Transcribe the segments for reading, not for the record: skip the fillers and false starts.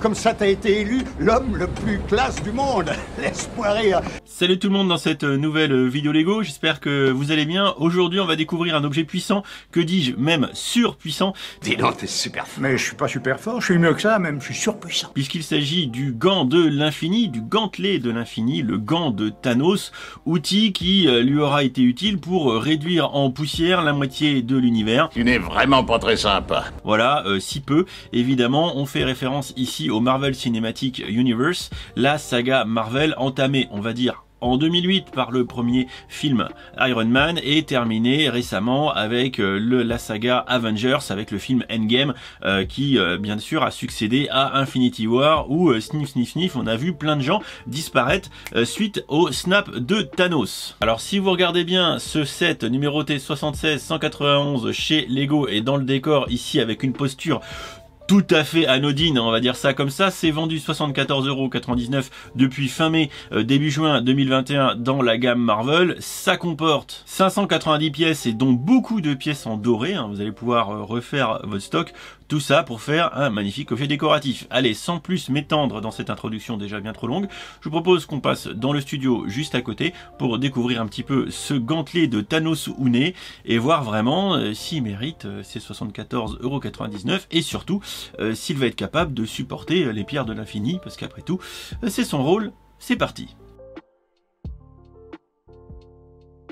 Comme ça, t'as été élu l'homme le plus classe du monde. Laisse-moi rire. Salut tout le monde dans cette nouvelle vidéo Lego, j'espère que vous allez bien. Aujourd'hui on va découvrir un objet puissant, que dis-je, même surpuissant. Dis donc, t'es super fort. Mais je suis pas super fort, je suis mieux que ça même, je suis surpuissant. Puisqu'il s'agit du gant de l'infini, du gantelet de l'infini, le gant de Thanos, outil qui lui aura été utile pour réduire en poussière la moitié de l'univers. Tu n'es vraiment pas très sympa. Voilà, si peu. Évidemment, on fait référence ici au Marvel Cinematic Universe, la saga Marvel entamée, on va dire, en 2008 par le premier film Iron Man et terminé récemment avec la saga Avengers avec le film Endgame qui bien sûr a succédé à Infinity War où sniff sniff sniff on a vu plein de gens disparaître suite au snap de Thanos. Alors si vous regardez bien ce set numéroté 76-191 chez Lego et dans le décor ici avec une posture tout à fait anodine, on va dire ça comme ça, c'est vendu 74,99 € depuis fin mai, début juin 2021 dans la gamme Marvel. Ça comporte 590 pièces et dont beaucoup de pièces en doré, hein. Vous allez pouvoir refaire votre stock, tout ça pour faire un magnifique objet décoratif. Allez, sans plus m'étendre dans cette introduction déjà bien trop longue, je vous propose qu'on passe dans le studio juste à côté pour découvrir un petit peu ce gantelet de Thanos Une et voir vraiment s'il mérite ces 74,99 € et surtout s'il va être capable de supporter les pierres de l'infini, parce qu'après tout, c'est son rôle. C'est parti.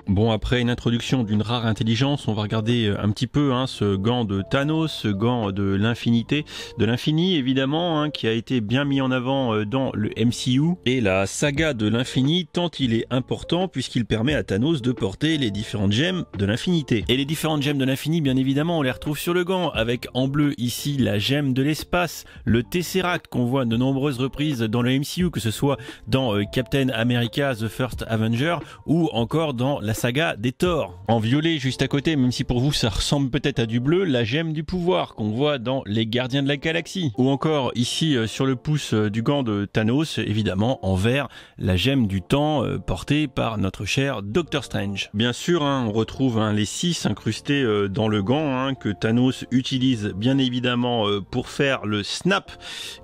Bon, après une introduction d'une rare intelligence, on va regarder un petit peu ce gant de Thanos, ce gant de l'infinité, de l'infini évidemment, qui a été bien mis en avant dans le MCU et la saga de l'infini, tant il est important puisqu'il permet à Thanos de porter les différentes gemmes de l'infinité. Et les différentes gemmes de l'infini, bien évidemment, on les retrouve sur le gant, avec en bleu ici la gemme de l'espace, le Tesseract qu'on voit de nombreuses reprises dans le MCU, que ce soit dans Captain America The First Avenger ou encore dans la saga des Thor. En violet juste à côté, même si pour vous ça ressemble peut-être à du bleu, la gemme du pouvoir qu'on voit dans les Gardiens de la Galaxie. Ou encore ici sur le pouce du gant de Thanos, évidemment en vert, la gemme du temps portée par notre cher Doctor Strange. Bien sûr, on retrouve les 6 incrustés dans le gant que Thanos utilise bien évidemment pour faire le snap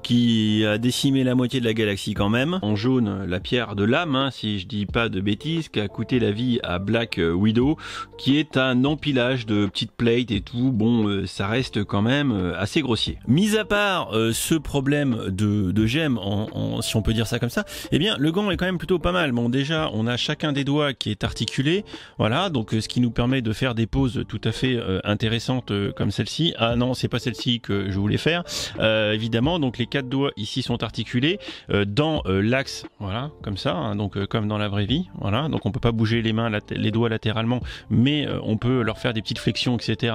qui a décimé la moitié de la galaxie quand même. En jaune, la pierre de l'âme, si je dis pas de bêtises, qui a coûté la vie à Black Widow, qui est un empilage de petites plates et tout. Bon, ça reste quand même assez grossier. Mis à part ce problème de gemmes, si on peut dire ça comme ça, eh bien le gant est quand même plutôt pas mal. Bon, déjà on a chacun des doigts qui est articulé, voilà, donc ce qui nous permet de faire des poses tout à fait intéressantes comme celle-ci. Ah non, c'est pas celle-ci que je voulais faire. Évidemment, donc les 4 doigts ici sont articulés dans l'axe, voilà, comme ça, donc comme dans la vraie vie, voilà. Donc on peut pas bouger les mains, les doigts latéralement, mais on peut leur faire des petites flexions, etc.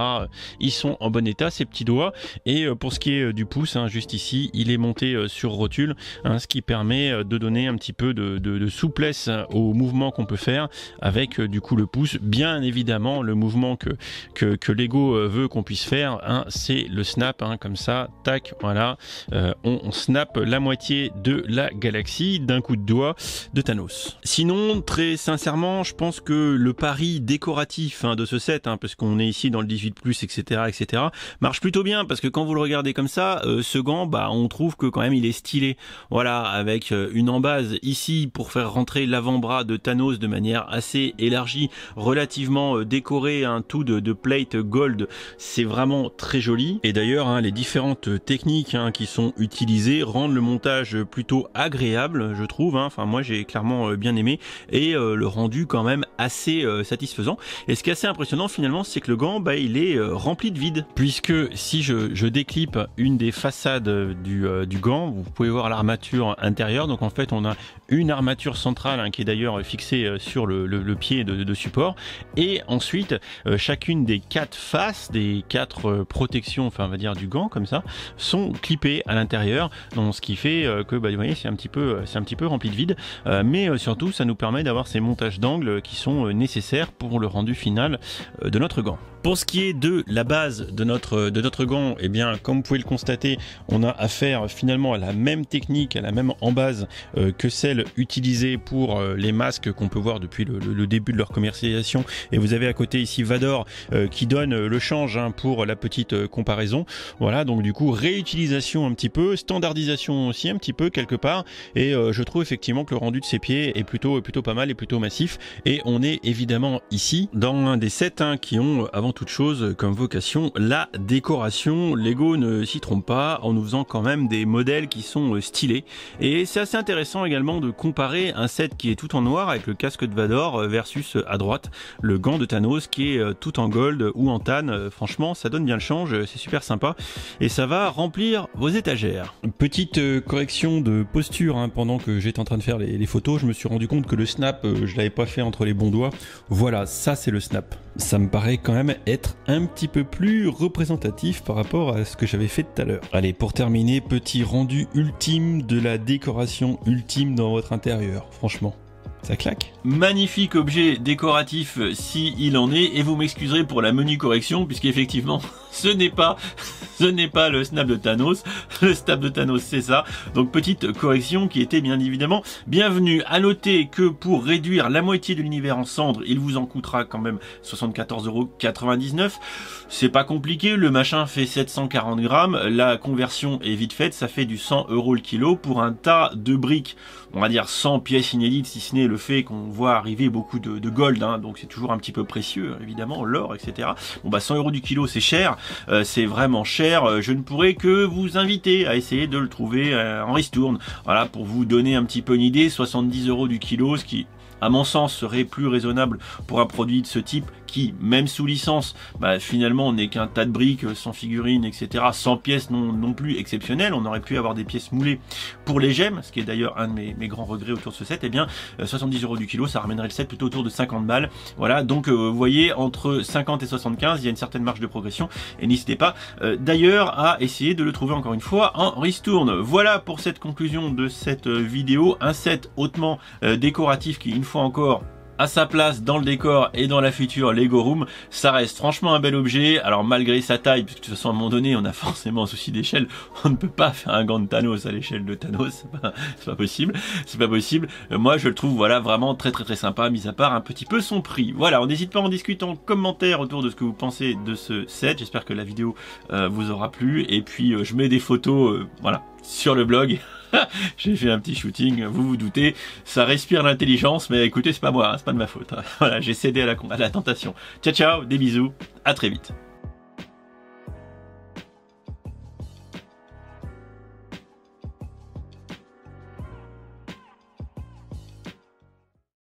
Ils sont en bon état, ces petits doigts. Et pour ce qui est du pouce, juste ici, il est monté sur rotule, ce qui permet de donner un petit peu de souplesse au mouvement qu'on peut faire avec du coup le pouce. Bien évidemment, le mouvement que Lego veut qu'on puisse faire, c'est le snap, comme ça, tac, voilà, on snap la moitié de la galaxie d'un coup de doigt de Thanos. Sinon, très sincèrement, je pense que le pari décoratif de ce set, parce qu'on est ici dans le 18+, etc., marche plutôt bien, parce que quand vous le regardez comme ça, ce gant, on trouve que quand même il est stylé. Voilà, avec une embase ici pour faire rentrer l'avant-bras de Thanos de manière assez élargie, relativement décoré, tout de plate gold, c'est vraiment très joli. Et d'ailleurs, les différentes techniques qui sont utilisées rendent le montage plutôt agréable, je trouve. Enfin, moi j'ai clairement bien aimé, et le rendu quand même assez satisfaisant. Et ce qui est assez impressionnant finalement, c'est que le gant, il est rempli de vide, puisque si je déclipe une des façades du gant, vous pouvez voir l'armature intérieure. Donc en fait on a une armature centrale qui est d'ailleurs fixée sur le pied de support, et ensuite chacune des 4 faces, des 4 protections, enfin on va dire du gant comme ça, sont clippées à l'intérieur, donc ce qui fait que vous voyez, c'est un petit peu rempli de vide, mais surtout ça nous permet d'avoir ces montages d'angles qui sont nécessaires pour le rendu final de notre gant. Pour ce qui est de la base de notre gant, eh bien, comme vous pouvez le constater, on a affaire finalement à la même technique, à la même embase que celle utilisée pour les masques qu'on peut voir depuis le début de leur commercialisation. Et vous avez à côté ici Vador qui donne le change pour la petite comparaison. Voilà, donc du coup, réutilisation un petit peu, standardisation aussi un petit peu quelque part. Et je trouve effectivement que le rendu de ces pieds est plutôt pas mal et plutôt massif. Et on est évidemment ici dans un des sets qui ont avant toute chose comme vocation la décoration. Lego ne s'y trompe pas en nous faisant quand même des modèles qui sont stylés. Et c'est assez intéressant également de comparer un set qui est tout en noir avec le casque de Vador versus à droite le gant de Thanos qui est tout en gold ou en tan. Franchement, ça donne bien le change, c'est super sympa et ça va remplir vos étagères. Petite correction de posture pendant que j'étais en train de faire les photos, je me suis rendu compte que le snap, je l'avais pas fait entre les bons doigts. Voilà, ça c'est le snap. Ça me paraît quand même être un petit peu plus représentatif par rapport à ce que j'avais fait tout à l'heure. Allez, pour terminer, petit rendu ultime de la décoration ultime dans votre intérieur. Franchement, ça claque. Magnifique objet décoratif si il en est, et vous m'excuserez pour la menue correction puisqu'effectivement ce n'est pas le snap de Thanos. Le snap de Thanos, c'est ça. Donc petite correction qui était bien évidemment bienvenue. À noter que pour réduire la moitié de l'univers en cendres, il vous en coûtera quand même 74,99 €. C'est pas compliqué, le machin fait 740 grammes. La conversion est vite faite, ça fait du 100 € le kilo pour un tas de briques. On va dire 100 pièces inédites, si ce n'est le fait qu'on voit arriver beaucoup de gold, donc c'est toujours un petit peu précieux, évidemment, l'or, etc. Bon bah 100 € du kilo, c'est cher, c'est vraiment cher. Je ne pourrais que vous inviter à essayer de le trouver en ristourne. Voilà, pour vous donner un petit peu une idée, 70 € du kilo, ce qui, à mon sens, serait plus raisonnable pour un produit de ce type qui, même sous licence, finalement n'est qu'un tas de briques sans figurines, etc. Sans pièces non plus exceptionnelles. On aurait pu avoir des pièces moulées pour les gemmes, ce qui est d'ailleurs un de mes grands regrets autour de ce set. Eh bien, 70 € du kilo, ça ramènerait le set plutôt autour de 50 balles. Voilà, donc vous voyez, entre 50 et 75, il y a une certaine marge de progression. Et n'hésitez pas d'ailleurs à essayer de le trouver encore une fois en ristourne. Voilà pour cette conclusion de cette vidéo. Un set hautement décoratif qui, une fois encore, à sa place dans le décor et dans la future Lego Room. Ça reste franchement un bel objet. Alors malgré sa taille, parce que de toute façon à un moment donné on a forcément un souci d'échelle, on ne peut pas faire un gant de Thanos à l'échelle de Thanos, c'est pas possible, c'est pas possible. Moi je le trouve voilà vraiment très sympa, mis à part un petit peu son prix. Voilà, on n'hésite pas à en discuter en commentaire autour de ce que vous pensez de ce set. J'espère que la vidéo vous aura plu, et puis je mets des photos voilà sur le blog. J'ai fait un petit shooting, vous vous doutez, ça respire l'intelligence, mais écoutez, c'est pas moi, c'est pas de ma faute. Voilà, j'ai cédé à la tentation. Ciao, des bisous, à très vite.